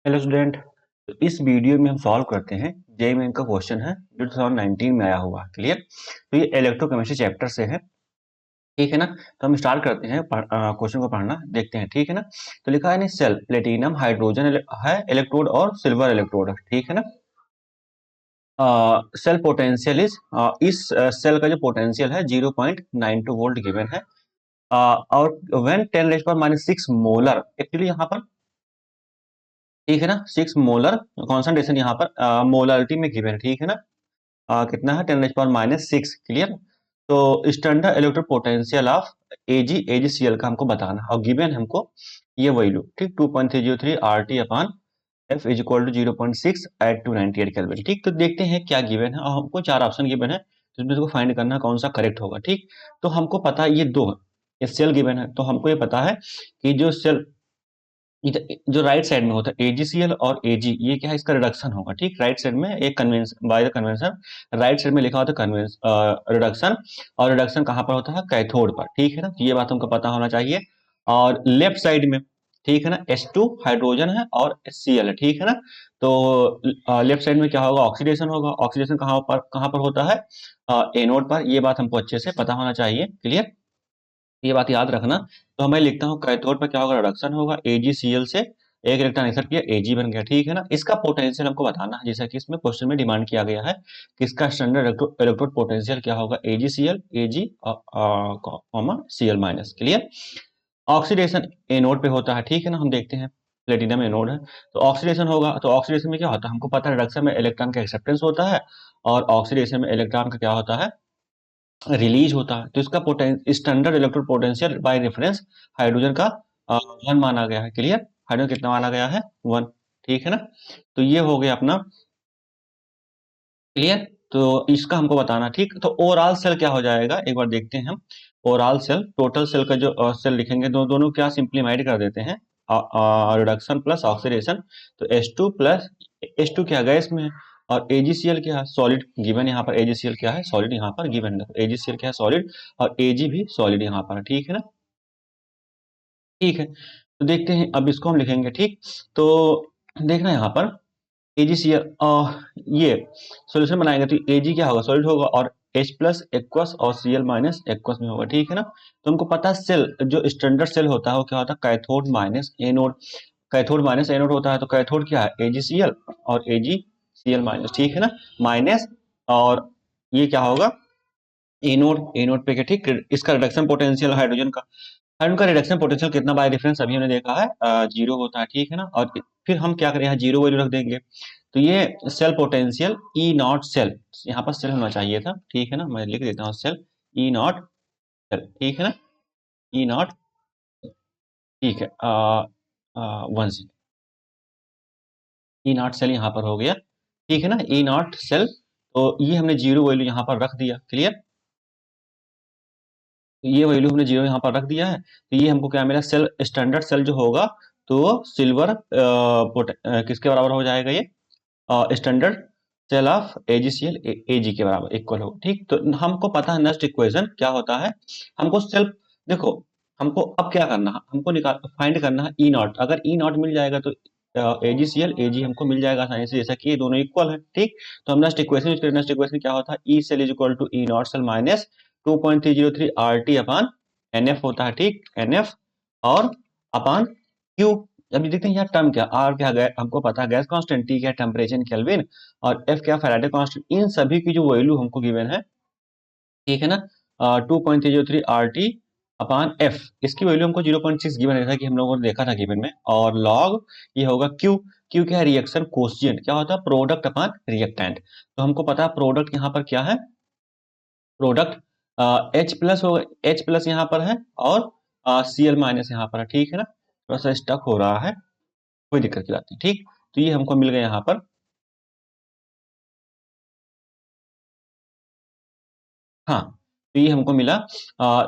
Hello student. तो इस video में हम सॉल्व करते हैं जेईई मेन का क्वेश्चन है जो 2019 में आया हुआ। क्लियर। तो ये इलेक्ट्रोकेमिस्ट्री चैप्टर से है। ठीक है ना। तो हम स्टार्ट करते हैं क्वेश्चन को पढ़ना, देखते हैं। ठीक है ना। तो लिखा है सेल प्लेटिनम हाइड्रोजन है इलेक्ट्रोड और सिल्वर इलेक्ट्रोड। ठीक है ना। सेल पोटेंशियल इस सेल का जो पोटेंशियल है 0.92 वोल्ट गिवन है। और when 10 rays power -6 molar, actually यहाँ पर ठीक है ना 6 मोलर कॉन्सेंट्रेशन यहाँ पर मोलरिटी में गिवन है। ठीक है ना। कितना है 10⁻⁻⁶। क्लियर। तो standard electric potential of AgCl का हमको बताना और गिवन हमको ये वैल्यू ठीक 2.303 RT upon F is equal to 0.6 at 298 kelvin. ठीक। तो देखते हैं क्या गिवन है और हमको 4 ऑप्शन गिवन है, तो इसमें से फाइंड करना कौन सा करेक्ट होगा। ठीक। तो हमको पता है ये दो है, ये सेल गिवन है, तो हमको ये पता है कि जो सेल जो राइट साइड में होता है एजीसीएल और एजी, ये क्या है इसका रिडक्शन होगा। ठीक। राइट साइड में एक convention by the convention right side में लिखा होता है कन्वेंशन रिडक्शन, और रिडक्शन कहाँ पर होता है कैथोड पर। ठीक है ना। तो ये बात हमको पता होना चाहिए। और लेफ्ट साइड में ठीक है ना H2 हाइड्रोजन है और Cl है। ठीक है ना। तो लेफ्ट साइड में क्या होगा ऑक्सीडेशन होगा। ऑक्सीडेशन कहाँ पर होता है एनोड पर। ये बात हमको अच्छे से पता होना चाहिए। क्लियर। ये बात याद रखना। तो मैं लिखता हूँ कैथोड पर क्या होगा रिडक्शन होगा AgCl से, एक इलेक्ट्रॉन एक्सेप्ट किया Ag बन गया। ठीक है ना। इसका पोटेंशियल हमको बताना है, जैसा कि इसमें क्वेश्चन में डिमांड किया गया है कि इसका स्टैंडर्ड इलेक्ट्रोड पोटेंशियल क्या होगा AgCl Ag comma Cl minus. Clear. Oxidation anode पे होता है। ठीक है ना। हम देखते हैं प्लेटिनम एनोड है तो ऑक्सीडेशन होगा। तो ऑक्सीडेशन में क्या होता है हमको पता है रिडक्शन में इलेक्ट्रॉन का एक्सेप्टेंस होता है और ऑक्सीडेशन में इलेक्ट्रॉन का क्या होता है रिलीज होता है। तो इसका standard electrode potential by reference hydrogen का 1 माना गया है। क्लियर। हाइड्रोजन कितना माना गया है 1। ठीक है ना। तो ये हो गया अपना क्लियर। तो इसका हमको बताना। ठीक। तो ओवरऑल सेल क्या हो जाएगा एक बार देखते हैं हम। ओवरऑल सेल टोटल सेल का जो सेल लिखेंगे दोनों क्या सिंप्लीफाइड कर देते हैं रिडक्शन प्लस ऑक्सीडेशन। तो H2 प्लस H2 क्या गैस में है और AgCl क्या है सॉलिड गिवन। यहाँ पर AgCl क्या है सॉलिड यहाँ पर गिवन है। AgCl क्या है सॉलिड और Ag भी सॉलिड यहाँ पर है। ठीक है ना। ठीक है। तो देखते हैं अब इसको हम लिखेंगे। ठीक। तो देखना यहाँ पर AgCl ये सॉल्यूशन बनाएंगे तो Ag क्या होगा सॉलिड होगा और H प्लस एक्वस और Cl माइनस एक्वस में होगा। ठीक है ना। तो हमको पता है सेल जो स्टैंडर्ड सेल होता है वो क्या होता है cathode minus anode. Cathode minus anode होता है तो कैथोड क्या है AgCl और AgCl माइनस। ठीक है ना। माइनस और ये क्या होगा एनोड। एनोड पे क्या ठीक इसका रिडक्शन पोटेंशियल हाइड्रोजन का, हाइड्रोजन का रिडक्शन पोटेंशियल कितना बाय रेफरेंस अभी हमने देखा है 0 होता है। ठीक है ना। और फिर हम क्या करें यहाँ 0 वैल्यू रख देंगे। तो ये cell potential E naught cell, यहाँ पर सेल होना चाहिए था। ठीक है ना। मैं लिख देता हूँ सेल ई नॉट सेल। ठीक है ना। ई नॉट ठीक है 1 ई नॉट सेल यहाँ पर हो गया। ठीक है ना। ई नॉट सेल तो ये हमने 0 वैल्यू यहाँ पर रख दिया। क्लियर। तो ये वैल्यू हमने 0 यहाँ पर रख दिया है। तो ये हमको क्या मिला सेल स्टैंडर्ड सेल जो होगा तो वो सिल्वर किसके बराबर हो जाएगा ये standard cell of AgCl Ag के बराबर इक्वल होगा। ठीक। तो हमको पता है नेक्स्ट इक्वेशन क्या होता है हमको सेल देखो हमको अब क्या करना है हमको निकाल फाइंड करना है ई नॉट। अगर ई नॉट मिल जाएगा तो AgCl Ag हमको मिल जाएगा आसानी से, जैसा कि ये दोनों इक्वल है। ठीक। तो हम नेक्स्ट इक्वेशन यूज करें। नेक्स्ट इक्वेशन क्या होता है E cell is equal to E naught cell minus 2.303 RT upon NF होता है। ठीक। NF और अपॉन Q। अभी देखते हैं यहाँ टर्म क्या आर क्या गया हमको पता है गैस कांस्टेंट, टी क्या टेम्परेचर केल्विन और एफ क्या फैराडे कांस्टेंट। इन सभी की जो वैल्यू हमको गिवन है ठीक है ना 2.303 RT अपॉन एफ, इसकी वैल्यू हमको 0.6 गिवन है कि हम लोगों ने देखा था गिवन में। और लॉग ये होगा क्यू। क्यू क्या है रिएक्शन कोएफिशिएंट, क्या होता है प्रोडक्ट अपॉन रिएक्टेंट। तो हमको पता है प्रोडक्ट यहाँ पर क्या है प्रोडक्ट H प्लस हो H प्लस यहाँ पर है और Cl माइनस यहाँ पर है। ठीक है ना। थोड़ा सा स्टक हो रहा है, कोई दिक्कत की बात नहीं। ठीक। तो ये हमको मिल गया यहाँ पर। हाँ। तो ये हमको मिला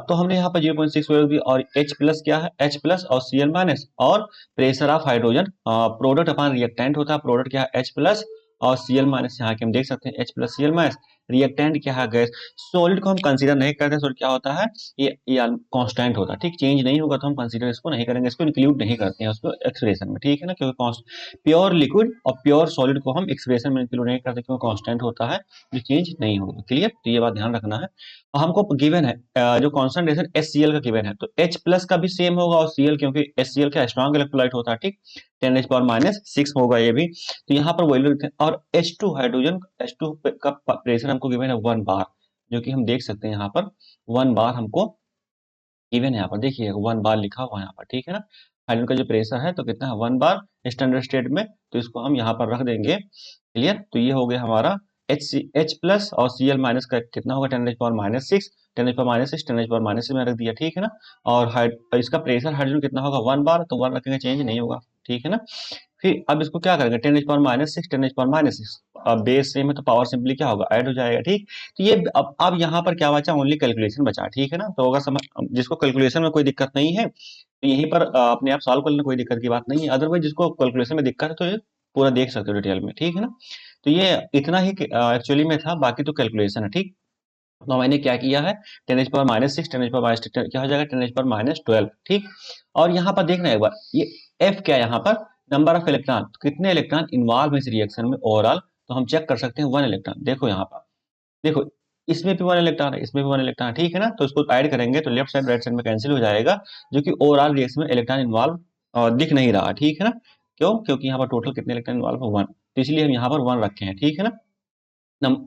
तो हमने यहाँ पर 0.6 वैल्यू दी और H प्लस क्या है H प्लस और Cl माइनस और pressure of hydrogen product upon reactant होता है। प्रोडक्ट क्या है H प्लस और Cl माइनस यहाँ के हम देख सकते हैं H+Cl माइनस। रिएक्टेंट क्या है गैस। सॉलिड को हम कंसीडर नहीं करते, सॉलिड क्या होता है, ये कांस्टेंट होता है, ठीक, चेंज नहीं होगा तो हम कंसीडर इसको नहीं करेंगे, इसको इंक्लूड नहीं करते हैं उसको एक्सप्रेशन में, ठीक है ना, क्योंकि प्योर लिक्विड और प्योर सॉलिड को हम एक्सप्रेशन में इंक्लूड नहीं करते क्योंकि कांस्टेंट होता है, जो चेंज नहीं होगा। क्लियर, तो ये बात ध्यान रखना है। और हमको गिवन है जो कॉन्सेंट्रेशन HCl का गिवन है, तो H प्लस का भी सेम होगा और Cl, क्योंकि HCl का स्ट्रॉन्ग इलेक्ट्रोलाइट होता है, ठीक, 10⁻⁻6 होगा ये भी। तो यहाँ पर वैल्यू लिखते हैं। और H2 हाइड्रोजन, H2 का प्रेशर हमको गिवन है 1 बार, जो कि हम देख सकते हैं यहाँ पर 1 बार हमको गिवन है। यहाँ पर देखिए 1 बार लिखा हुआ है यहाँ पर, ठीक है ना। हाइड्रोजन का जो प्रेशर है तो कितना है 1 बार स्टैंडर्ड स्टेट में, तो इसको हम यहाँ पर रख देंगे। क्लियर, तो ये हो गया हमारा H प्लस और Cl माइनस का कितना होगा 10⁻⁻6, 10⁻⁻6, 10⁻⁻6 में रख दिया, ठीक है ना। और इसका प्रेशर हाइड्रोजन कितना होगा 1 बार, तो 1 रखेंगे, चेंज नहीं होगा, ठीक है ना। फिर अब इसको क्या करेंगे 10⁻⁻6, 10⁻⁻6, अब बेस सेम है तो पावर सिंपली क्या होगा ऐड हो जाएगा, ठीक। तो ये अब यहाँ पर क्या बचा, ओनली कैलकुलेशन बचा, ठीक है ना। तो अगर समझ, जिसको कैलकुलेशन में कोई दिक्कत नहीं है तो यहीं पर अपने आप सॉल्व कर लेना, कोई दिक्कत की बात नहीं है। अदरवाइज जिसको कैलकुलेशन में दिक्कत है तो ये पूरा देख सकते हो डिटेल में, ठीक है ना। तो ये इतना ही एक्चुअली में था, बाकी तो कैलकुलेशन है, ठीक। तो मैंने क्या किया है 10⁻⁻6, 10⁻⁻6 क्या हो जाएगा 10⁻12, ठीक। और यहाँ पर देखना एक बार, ये F क्या है यहाँ पर, नंबर ऑफ इलेक्ट्रॉन, कितने इलेक्ट्रॉन इन्वॉल्व है इस रिएक्शन में ओवरऑल, तो हम चेक कर सकते हैं 1 इलेक्ट्रॉन। देखो यहाँ पर, देखो इसमें भी 1 इलेक्ट्रॉन है, इसमें भी 1 इलेक्ट्रॉन है, ठीक है ना। तो इसको ऐड करेंगे तो लेफ्ट साइड राइट साइड में कैंसिल हो जाएगा, जो कि ओवरऑल रिएक्शन में इलेक्ट्रॉन इन्वॉल्व दिख नहीं रहा, ठीक है ना। क्यों, क्योंकि यहाँ पर टोटल कितने इलेक्ट्रॉन इन्वॉल्व है 1, तो इसलिए हम यहाँ पर 1 रखे हैं, ठीक है ना।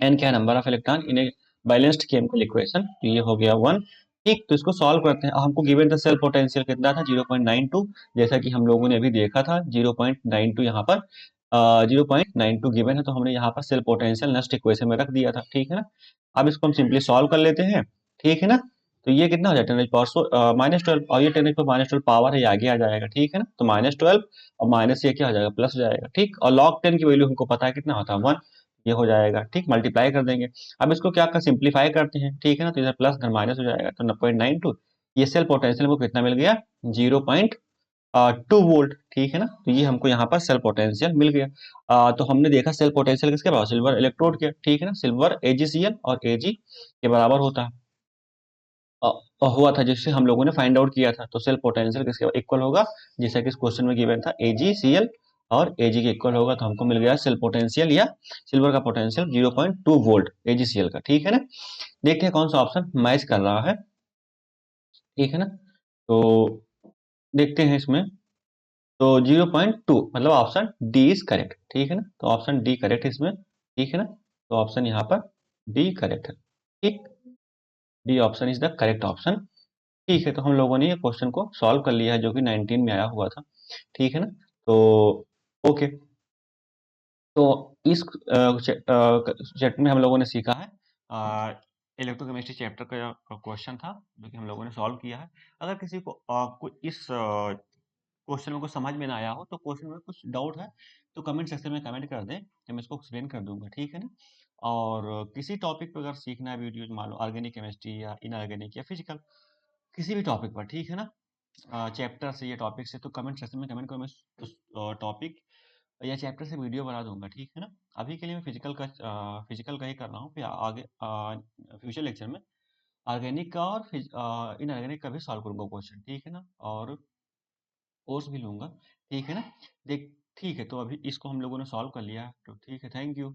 एन क्या है number of electron in a balanced chemical equation, तो ये हो गया 1, ठीक। तो इसको सॉल्व करते हैं। हमको गिवन था सेल पोटेंशियल कितना था 0.92, जैसा कि हम लोगों ने अभी देखा था 0.92 यहाँ पर 0.92 गिवन है, तो हमने यहाँ पर सेल पोटेंशियल नेक्स्ट इक्वेशन में रख दिया था, ठीक है ना। अब इसको हम सिंपली सॉल्व कर लेते हैं, ठीक है ना। तो ये कितना हो जाएगा 10⁻⁻12 और ये 10⁻⁻12 पावर है, ये आगे आ जाएगा, ठीक है ना। तो -12 और माइनस ये क्या हो जाएगा प्लस हो जाएगा, ठीक। और log 10 की वैल्यू हमको पता है कितना होता है 1, ये हो जाएगा, ठीक, मल्टीप्लाई कर देंगे। अब इसको क्या कर सिंप्लीफाई करते हैं, ठीक है ना। तो इधर प्लस इधर माइनस हो जाएगा, तो 0.92, ये सेल पोटेंशियल को कितना मिल गया 0.2 वोल्ट, ठीक है ना। तो ये हमको यहाँ पर सेल पोटेंशियल मिल गया। तो हमने देखा सेल पोटेंशियल किसके बराबर, सिल्वर इलेक्ट्रोड के, ठीक है ना। सिल्वर AgCl और Ag के बराबर होता है, हुआ था, जिससे हम लोगों ने फाइंड आउट किया था। तो सेल पोटेंशियल किसके इक्वल होगा, जैसा कि इस क्वेश्चन में गिवन था AgCl और Ag के इक्वल होगा, तो हमको मिल गया सेल पोटेंशियल या सिल्वर का पोटेंशियल 0.2 वोल्ट AgCl का, ठीक है ना। देखते हैं कौन सा ऑप्शन मैच कर रहा है, ठीक है ना। तो देखते हैं इसमें, तो 0.2 मतलब ऑप्शन डी इज करेक्ट, ठीक है ना। तो ऑप्शन डी करेक्ट है इसमें, ठीक है ना। तो ऑप्शन यहाँ पर डी करेक्ट है, ठीक, D option is the correct option, ठीक है। तो हम लोगों ने ये क्वेश्चन को सॉल्व कर लिया है, जो कि 19 में आया हुआ था, ठीक है ना। तो ओके, तो इस चैप्टर में हम लोगों ने सीखा है इलेक्ट्रोकेमिस्ट्री चैप्टर का क्वेश्चन था, जो कि हम लोगों ने सॉल्व किया है। अगर किसी को इस क्वेश्चन में कुछ समझ में ना आया हो, तो क्वेश्चन में कुछ डाउट है तो कमेंट सेक्शन में कमेंट कर दें, तो मैं इसको एक्सप्लेन कर दूंगा, ठीक है ना। और किसी टॉपिक पर अगर सीखना है वीडियो, मान लो ऑर्गेनिक केमिस्ट्री या इनऑर्गेनिक या फिजिकल, किसी भी टॉपिक पर, ठीक है ना, चैप्टर से या टॉपिक से, तो कमेंट सेक्शन में कमेंट करो, मैं उस टॉपिक या चैप्टर से वीडियो बना दूंगा, ठीक है ना। अभी के लिए मैं फिजिकल का ही कर रहा हूँ, फिर आगे फ्यूचर लेक्चर में ऑर्गेनिक का और इनऑर्गेनिक का भी सॉल्व करूंगा क्वेश्चन, ठीक है ना। और कोर्स भी लूंगा, ठीक है ना। देख ठीक है, तो अभी इसको हम लोगों ने सॉल्व कर लिया है, तो ठीक है, थैंक यू।